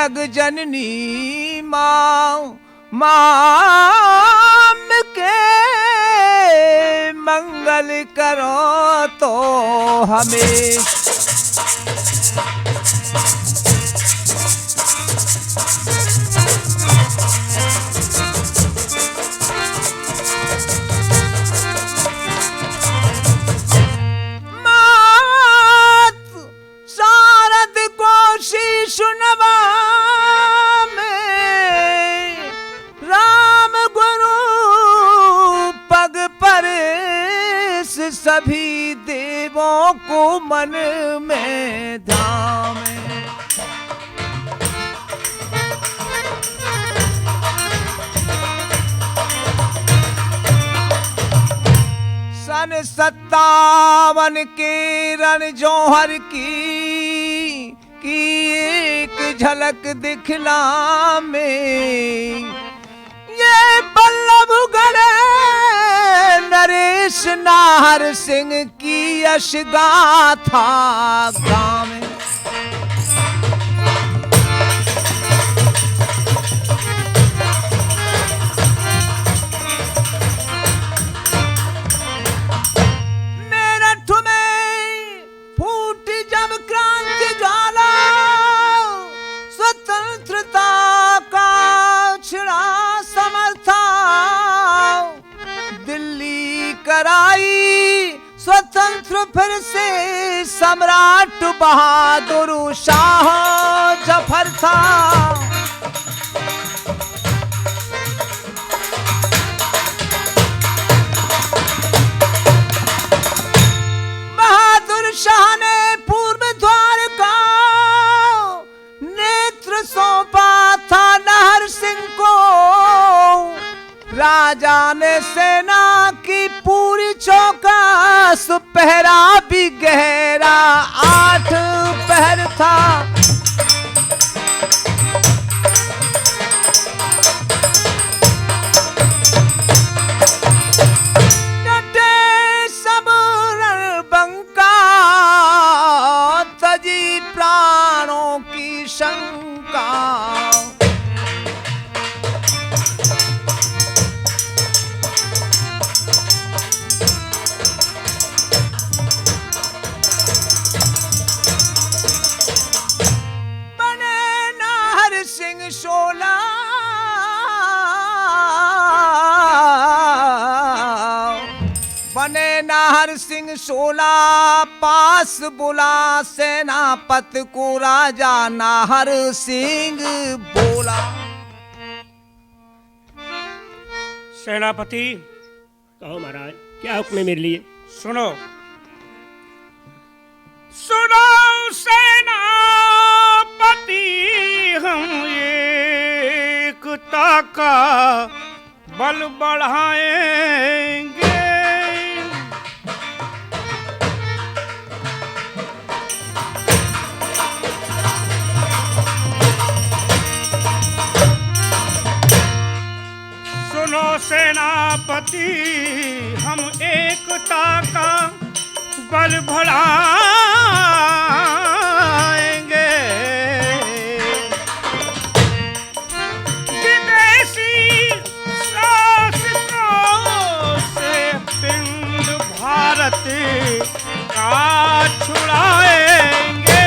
जग जननी माँ माम के मंगल करो तो हमें। सभी देवों को मन में ध्यान। सन 57 के रण जौहर की एक झलक दिखला में ये बल्लभगढ़ नरेश नाहर सिंह की यश गाथा गाँव में। मेरठ में फूटी जब क्रांति ज्वाला स्वतंत्रता का छिड़ा समर्था दिल्ली कराई स्वतंत्र फिर से सम्राट बहादुर शाह जफर था। बहादुर शाह ने पूर्व द्वार का नेत्र सौंपा था नाहर सिंह को। राजा ने सेना की पूरी चौकस पहरा भी गहरा 8 पहर था। डटे सब रणबंका तजी प्राणों की शंका। शोला बने नाहर सिंह शोला पास बुला सेनापति को राजा नाहर सिंह बोला। सेनापति कहो महाराज क्या हुक्म है मेरे लिए। सुनो सुनो सेनापति हम एकता का बल बढ़ाएंगे। सुनो सेनापति हम एकता का बल बढ़ाएंगे। विदेशी शासकों से पिंड भारत का छुड़ाएंगे।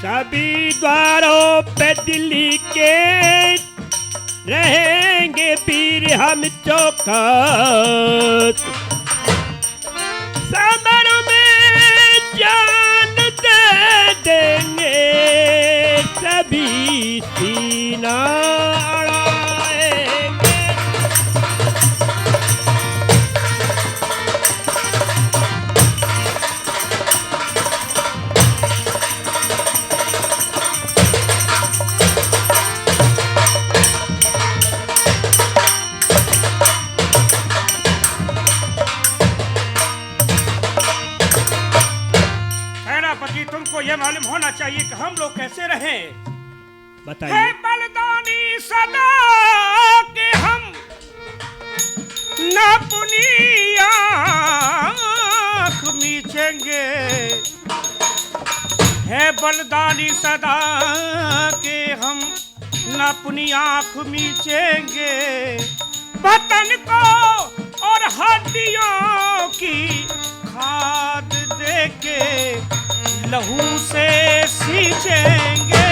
सभी द्वारों पे दिल्ली के रहेंगे वीर हम चौकस। समर में जान दे देंगे सभी सीना अड़ाएंगे। तुमको यह मालूम होना चाहिए कि हम लोग कैसे रहें। बताइए। बलदानी सदा के हम ना अपनी आँख मीचेंगे, है बलिदानी सदा के हम ना अपनी आँख मीचेंगे। वतन को और हड्डियों की खाद देके लहू से सींचेंगे।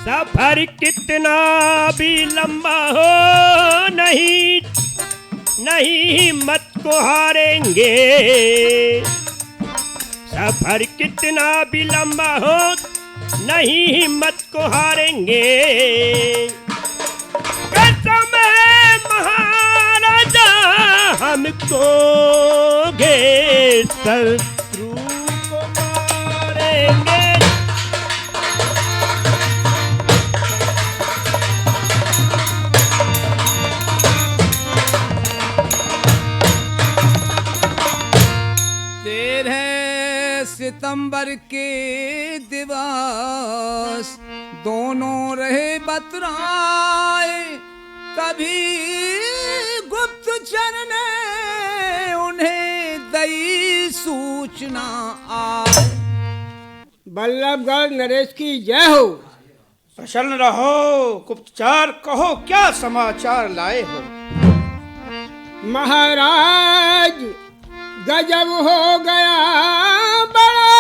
सफर कितना भी लंबा हो नहीं हिम्मत को हारेंगे। सफर कितना भी लंबा हो नहीं हिम्मत को हारेंगे। कसम है महाराजा हमको गे शत्रु को मारेंगे। सितंबर के दिवस दोनों रहे बतराए, तभी गुप्तचर ने उन्हें दई सूचना आए। बल्लभगढ़ नरेश की जय हो। प्रसन्न रहो गुप्तचर, कहो क्या समाचार लाए हो। महाराज गजब हो गया बड़ा,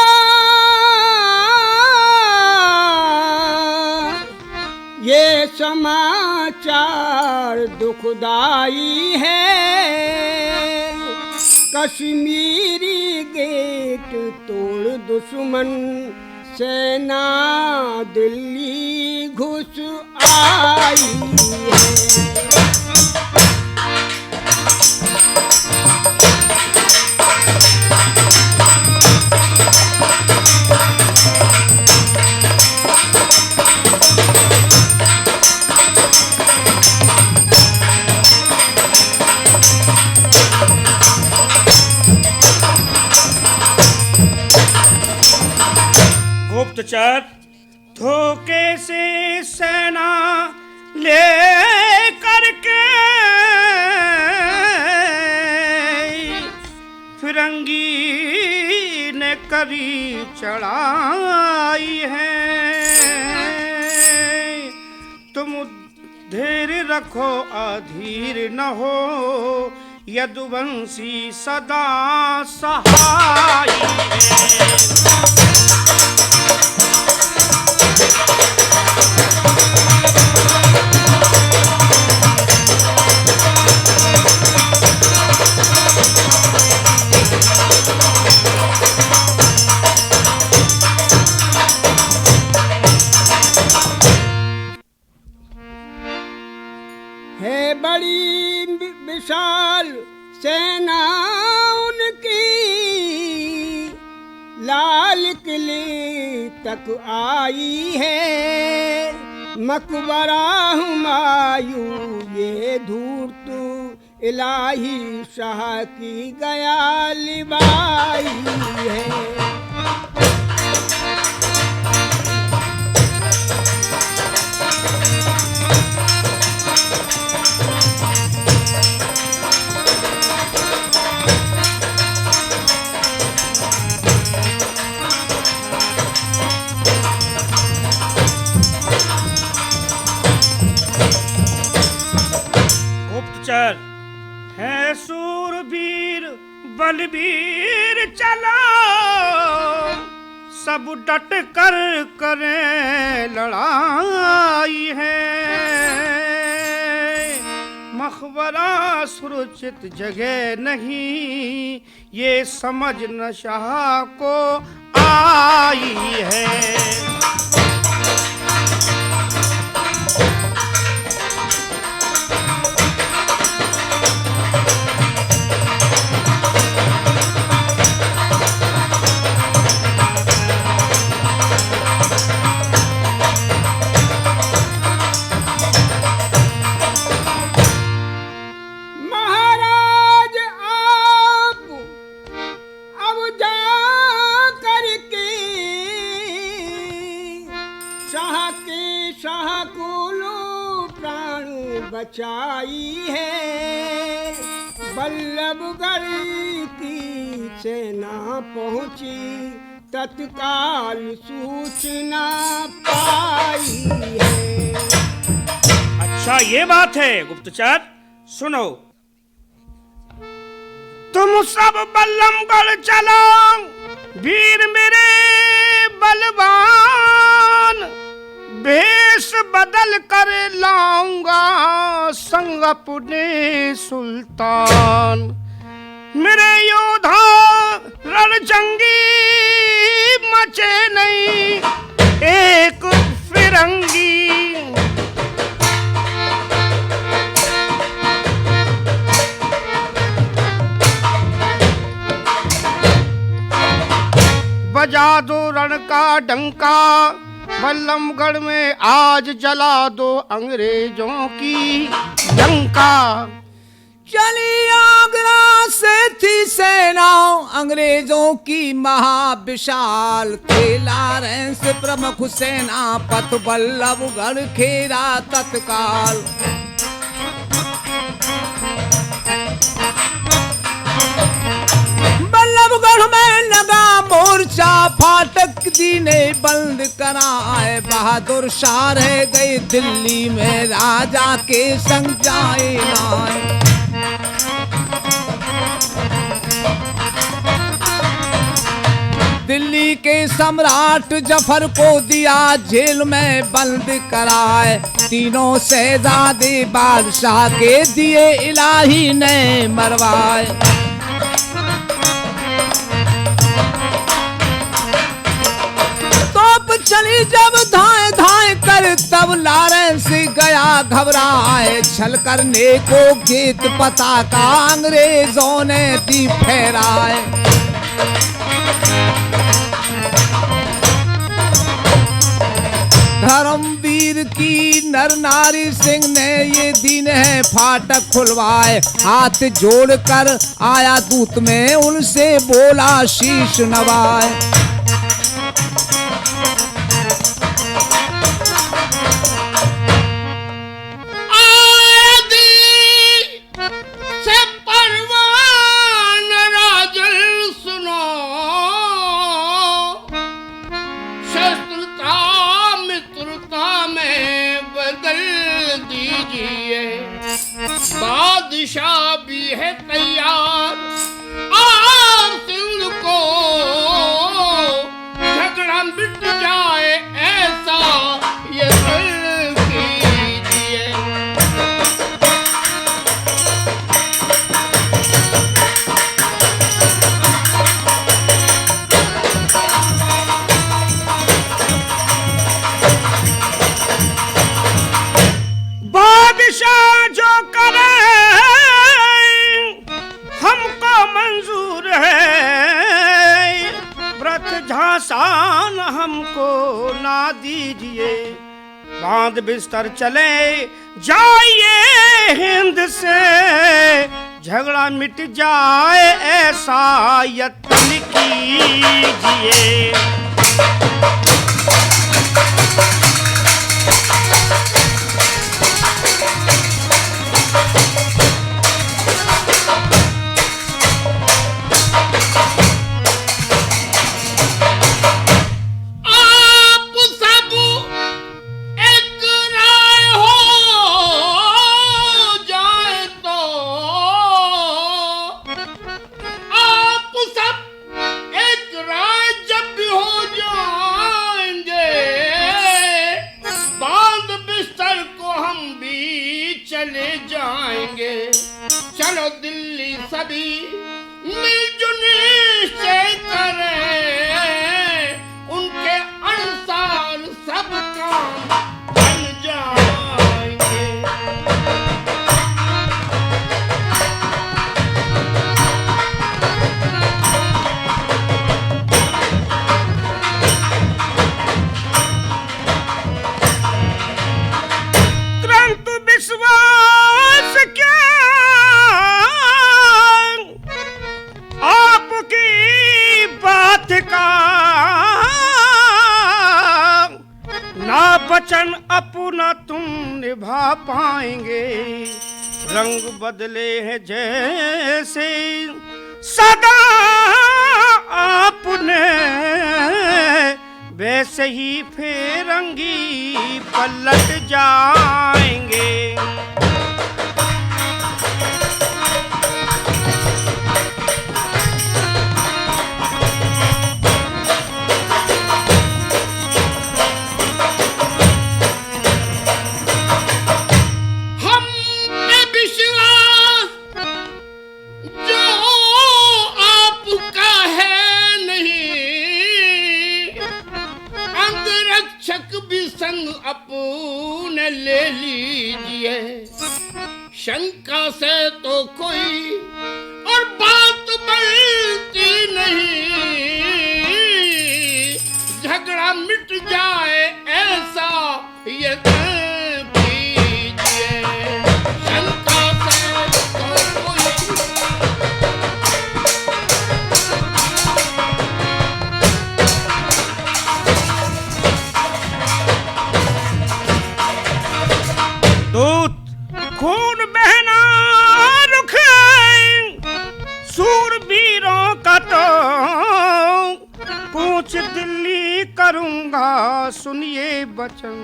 ये समाचार दुखदाई है। कश्मीरी गेट तोड़ दुश्मन सेना दिल्ली घुस आई है। गुप्तचर धोखे से सेना ले करके फिरंगी ने करी चढ़ाई है। तुम धैर्य रखो अधीर न हो, यदुवंशी सदा सहाय है। है बड़ी विशाल सेना उनकी, लाल किले तक आई है। मकबरा हुमायूं ये धूर्त इलाही शाह की गया लिबाई है। है सूरवीर बलबीर चलो, सब डट कर करें लड़ाई है। मकबरा सुरक्षित जगह नहीं, ये समझ न शाह को आई है। शाह के शाहकुलो प्राण बचाई है। बल्लभगढ़ की सेना पहुंची, तत्काल सूचना पाई है। अच्छा ये बात है गुप्तचर, सुनो। तुम सब बल्लभगढ़ चलो, वीर मेरे बलवान, भेष बदल कर लाऊंगा संग अपने सुल्तान। मेरे योद्धा रणजंगी मचे नहीं एक फिरंगी। बजा दो रण का डंका, बल्लभगढ़ में आज जला दो अंग्रेजों की लंका। चली आगरा से थी सेना अंग्रेजों की महाविशाल, खेला रहे से प्रमुख सेनापत बल्लभगढ़ खेरा तत्काल। बल्लभगढ़ में लगा मोर्चा, फाटक जी ने बंद कराए। बहादुर शाह रह गए दिल्ली में, राजा के संग जाए नाए। दिल्ली के सम्राट जफर को दिया जेल में बंद कराए। तीनों शहजादे बादशाह के दिए इलाही ने मरवाए। तोप चली जब धाए धाए कर, तब लॉरेंस गया घबराए। छल करने को गीत पताका अंग्रेजों ने दी फहराए। धर्मवीर की नर नारी सिंह ने ये दिन है फाटक खुलवाए। हाथ जोड़कर आया दूत में, उनसे बोला शीश नवाए। बादशाह भी है तैयार, और सिंह को झगड़ा मिट जाए ऐसा ये कर कीजिए। बादशाह जो करे हमको मंजूर है, व्रत झांसान हमको ना दीजिए। बांध बिस्तर चले जाइए हिंद से, झगड़ा मिट जाए ऐसा यत्न कीजिए। चलो दिल्ली सभी मिलजुली से करें, उनके अनुसार सब काम बन जाएंगे। परंतु विश्वास क्या वचन अपना तुम निभा पाएंगे। रंग बदले हैं जैसे सदा आपने, वैसे ही फिरंगी पलट जाएंगे। अपने ले लीजिए, शंका से तो कोई और बात बनती नहीं। झगड़ा मिट जाए ऐसा ये कीजिए, शंका से तो कोई। दूत खून बहना रुख सूरबीरों का तो कूच दिल्ली करूंगा, सुनिए बचन।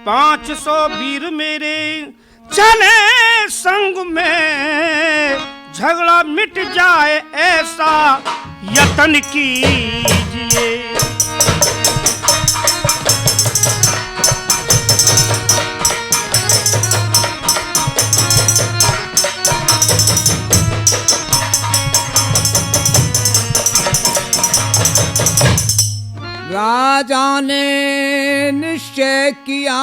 500 वीर मेरे चले संग में, झगड़ा मिट जाए ऐसा यत्न कीजिए। राजा ने निश्चय किया,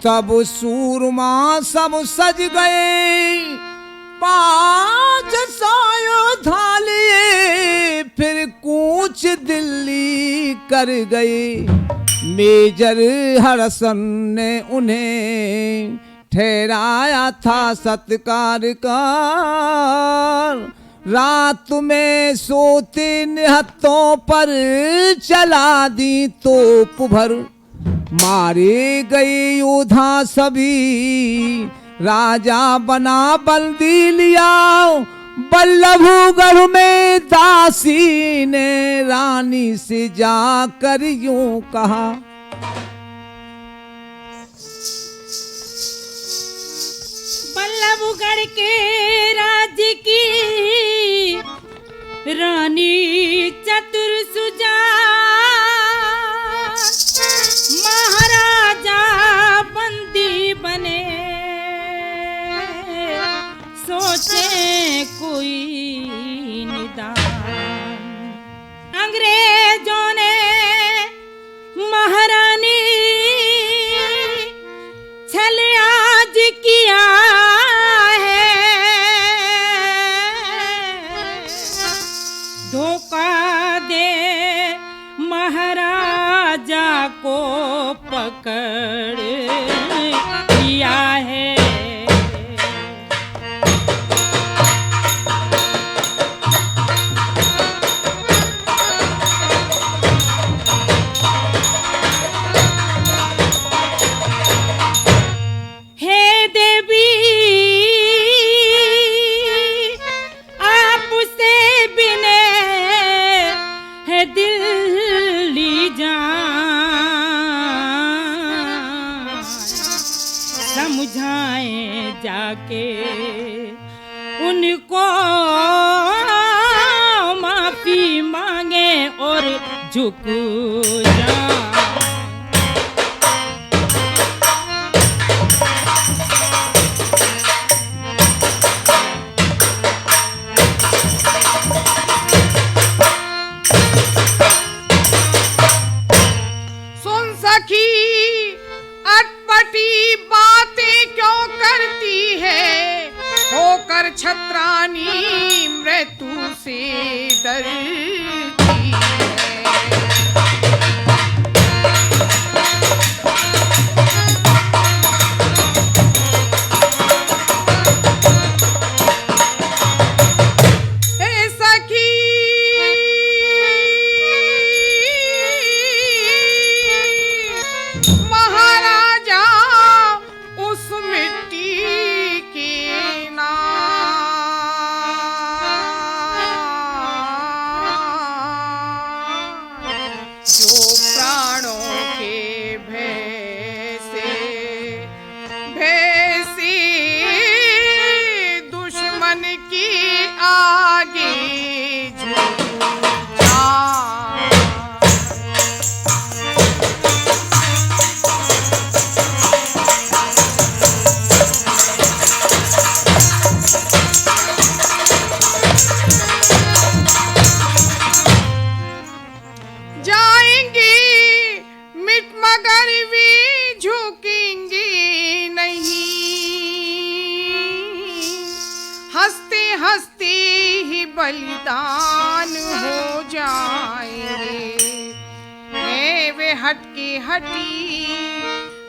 सब सूरमा सब सज गए। 500 योद्धा लिए फिर कूच दिल्ली कर गए। मेजर हरसन ने उन्हें ठहराया था सत्कार कर। रात में सोते निहत्तों पर चला दी तोप भर। मारे गए योद्धा सभी, राजा बना बंदी लिया। बल्लभगढ़ में दासी ने रानी से जाकर यूं कहा, बल्लभगढ़ के राज्य की रानी चतुर सुजान, महाराजा बंदी बने। सोचे कोई निदान, अंग्रेजों ने महारानी छल आज किया है। धोखा दे महाराजा को पकड़ लिया है। समझाएं जाके उनको, माफी मांगे और झुक जाए। सुन सखी अटपटी बातें क्यों करती है, होकर छत्रानी मृत्यु से डरती है। हे सखी हंसते ही बलिदान हो जाएंगे। वे हटके हटी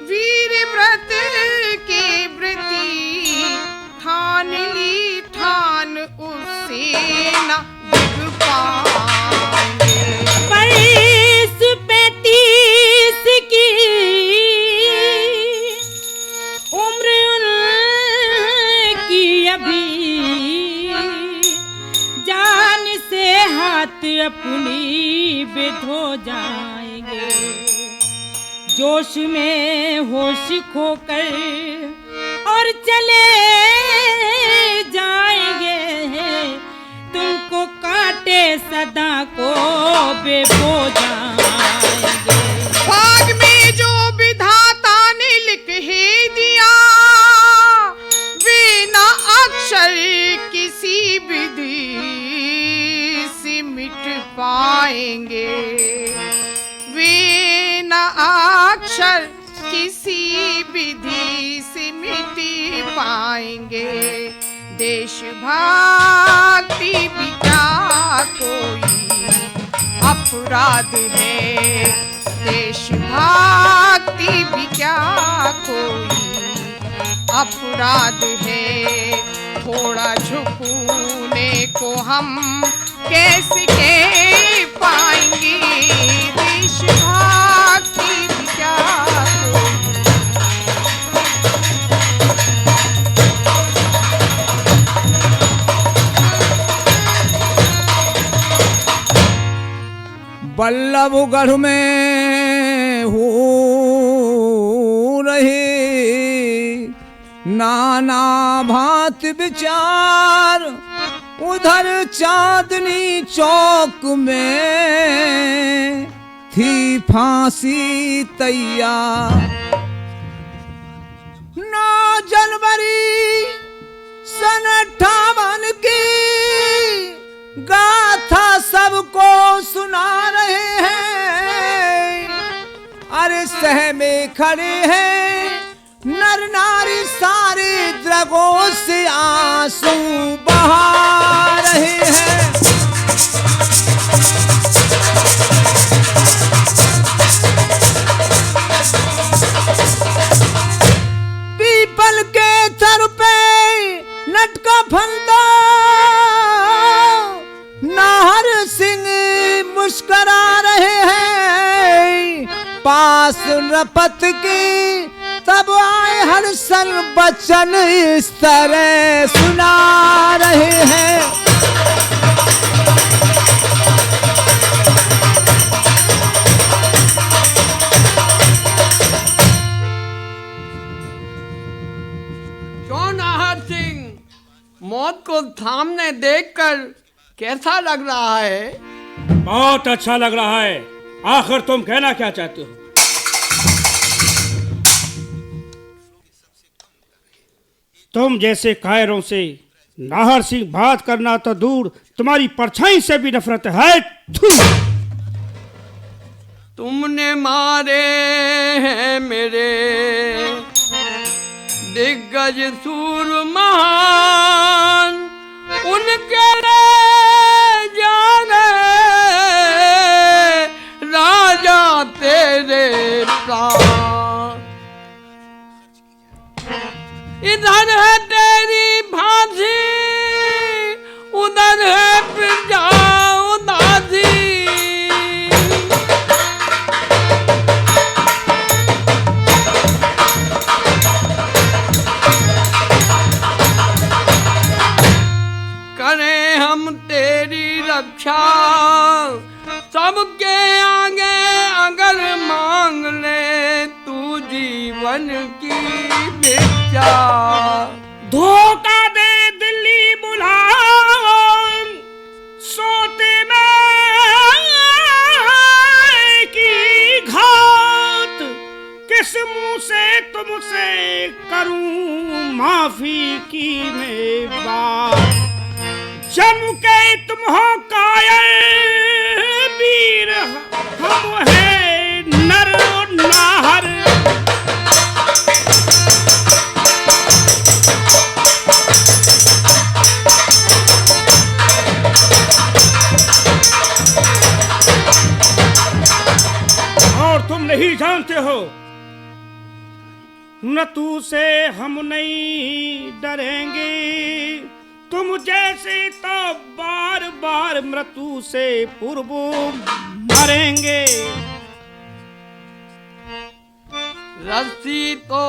वीर व्रत के व्रती, ठान ली ठान उससे न डिग पाएंगे। 22-35 की उम्र उनकी अभी, जान से हाथ अपनी बिधो जाएंगे। जोश में होश खोकर और चले जाएंगे, तुमको काटे सदा को बेबो जाएंगे। भाग में जो विधाता ने लिख ही दिया, वे ना अक्षर किसी विधि से मिट पाएंगे। वे ना अक्षर किसी विधि से मिट पाएंगे। देशभक्ति भी क्या कोई अपराध है, देशभक्ति भी क्या कोई अपराध है। थोड़ा झुकने को हम कैसे कह पाएंगे, देशभक्ति भी क्या कोई। बल्लभगढ़ में हो रहे नाना भांत विचार, उधर चांदनी चौक में थी फांसी तैयार। 9 जनवरी सन 58 की गाथा सबको सुना रहे हैं। अरे सह में खड़े हैं नर नारी सारे, द्रगों से आंसू बहा रहे हैं। पीपल के सर पे लटका फंदा, नाहर सिंह मुस्करा रहे हैं। पास रपत की तब आए हर्षल बचन इस तरह सुना रहे हैं। क्यों नाहर सिंह, मौत को सामने देखकर कैसा लग रहा है? बहुत अच्छा लग रहा है। आखिर तुम कहना क्या चाहते हो? तुम जैसे कायरों से नाहर सिंह बात करना तो दूर, तुम्हारी परछाई से भी नफरत है। थू! तुमने मारे हैं मेरे दिग्गज सूर महान, उनके जाने राजा तेरे प्राण। इधर है तेरी फांसी, उधर है प्रजा उदासी। करें हम तेरी रक्षा, सबके आगे अगर मांग ले तू जीवन की भिक्षा। धोखा दे दिल्ली बुला, सोते में की घात, किस मुंह से तुमसे करूं माफी की मैं बात। जम के तुम हो कायल वीर, हम है नर नाहर। और तुम नहीं जानते हो। मृत्यु से हम नहीं डरेंगे, तुम जैसे तो बार बार मृत्यु से पूर्व मरेंगे। रस्सी तो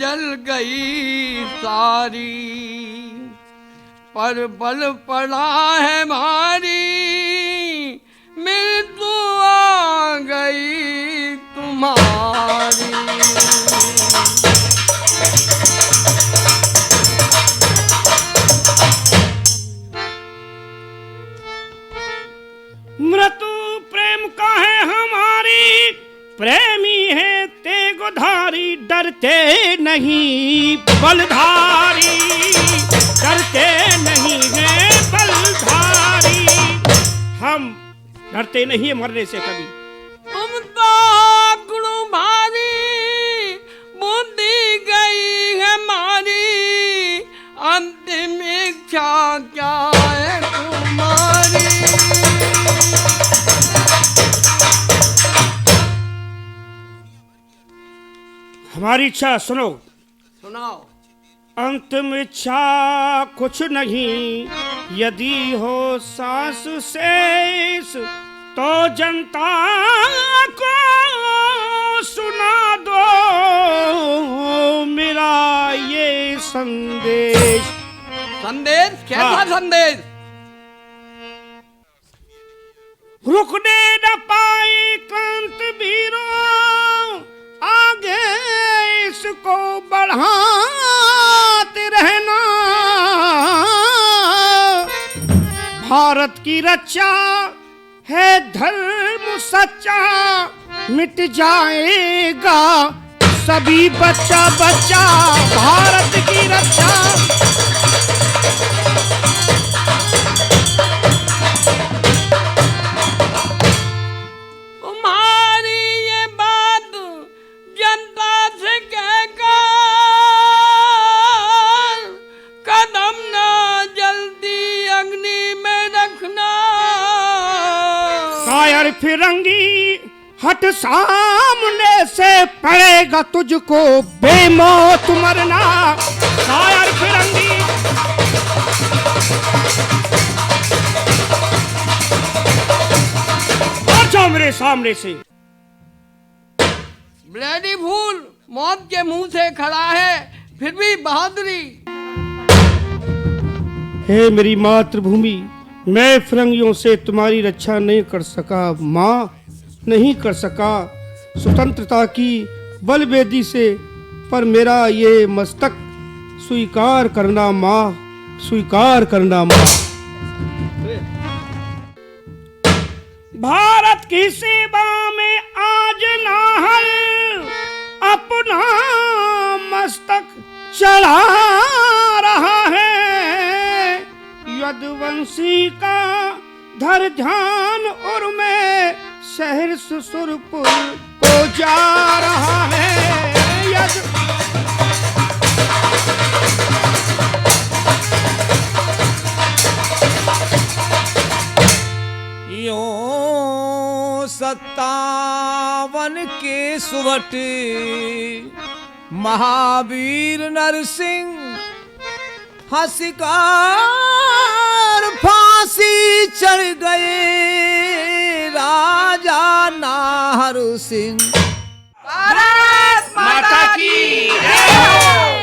जल गई सारी, पर बल पड़ा है भारी, मृत्यु आ गई तुम्हारी। मृत्यु प्रेम का है हमारी, प्रेमी है तेगोधारी, डरते नहीं बलधारी, डरते नहीं है बलधारी। हम डरते नहीं है मरने से कभी। तुम तो गुरु भारी, बुद्धि गई है मारी, अंतिम इच्छा क्या है तुम्हारी। हमारी इच्छा सुनो। सुनाओ। अंतिम इच्छा कुछ नहीं, यदि हो सांस शेष तो जनता को सुना दो मेरा ये संदेश। संदेश? कैसा हाँ। संदेश? रुकने न पाए क्रांत वीरों, आगे इसको बढ़ाते रहना। भारत की रक्षा है धर्म सच्चा, मिट जाएगा सभी बच्चा बच्चा। भारत की रक्षा तुम्हारी ये बात जनता से कहकर, कदम ना जल्दी अग्नि में रखना। कायर फिरंगी हट सामने से, पड़ेगा तुझको बेमौत मरना। कायर फिरंगी हट जाओ मेरे सामने से। ब्लैडी फूल मौत के मुंह से खड़ा है, फिर भी बहादुरी। हे मेरी मातृभूमि, मैं फिरंगियों से तुम्हारी रक्षा नहीं कर सका माँ, नहीं कर सका स्वतंत्रता की बलवेदी से, पर मेरा ये मस्तक स्वीकार करना माँ, स्वीकार करना माँ। भारत की सेवा में आज नाहर अपना मस्तक चढ़ा रहा है। यदुवंशी का धर ध्यान और मैं शहर सुसुरपुर को जा रहा है। यों 57 के सुवट महावीर नरसिंह हंसकर फांसी चढ़ गए राजा नाहर सिंह। भारत माता की जय हो।